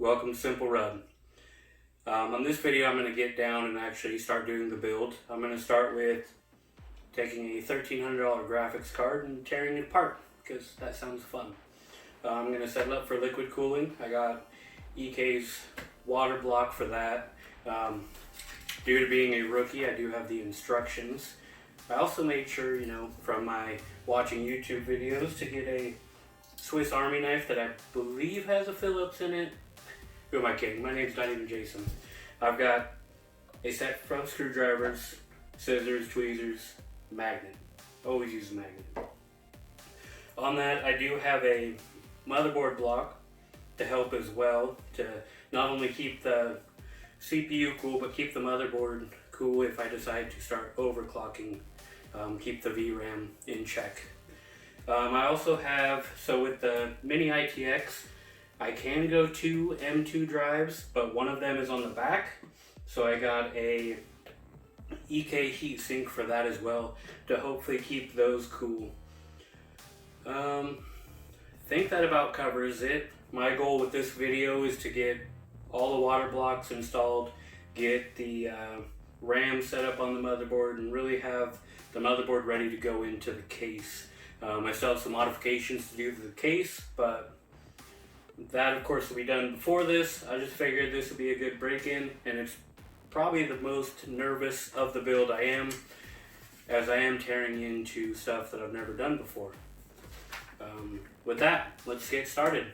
Welcome to Simple Rub. On this video I'm going to get down and actually start doing the build. I'm going to start with taking a $1,300 graphics card and tearing it apart because that sounds fun. I'm going to set it up for liquid cooling. I got EK's Waterblock for that. Due to being a rookie, I do have the instructions. I also made sure, from my watching YouTube videos to get a Swiss Army knife that I believe has a Phillips in it. Who am I kidding? My name's not even Jason. I've got a set of screwdrivers, scissors, tweezers, magnet. Always use a magnet. On that, I do have a motherboard block to help as well, to not only keep the CPU cool, but keep the motherboard cool if I decide to start overclocking, keep the VRAM in check. I also have, so with the Mini ITX, I can go 2 M2 drives, but one of them is on the back, so I got a EK heatsink for that as well, to hopefully keep those cool. Think that about covers it. My goal with this video is to get all the water blocks installed, get the RAM set up on the motherboard, and really have the motherboard ready to go into the case. I still have some modifications to do to the case, but that of course will be done before this. I just figured this would be a good break-in, and it's probably the most nervous of the build I am, as I am tearing into stuff that I've never done before. With that, let's get started.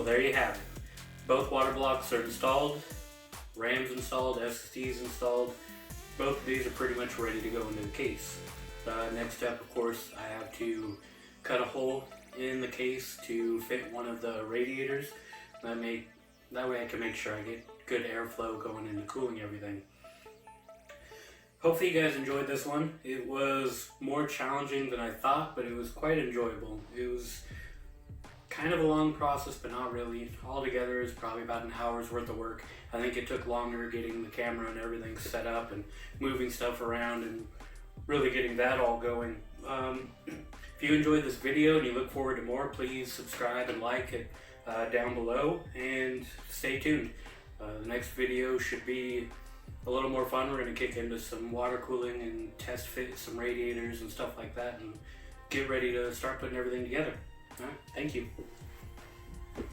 Well, there you have it. Both water blocks are installed, RAM's installed, SSD's installed. Both of these are pretty much ready to go into the case. Next step, of course, I have to cut a hole in the case to fit one of the radiators. That way I can make sure I get good airflow going into cooling everything. Hopefully you guys enjoyed this one. It was more challenging than I thought, but it was quite enjoyable. It was kind of a long process, but not really. Altogether, it's probably about an hour's worth of work. I think it took longer getting the camera and everything set up and moving stuff around and really getting that all going. If you enjoyed this video and you look forward to more, please subscribe and like it down below, and stay tuned. The next video should be a little more fun. We're going to kick into some water cooling and test fit some radiators and stuff like that and get ready to start putting everything together. Alright, thank you.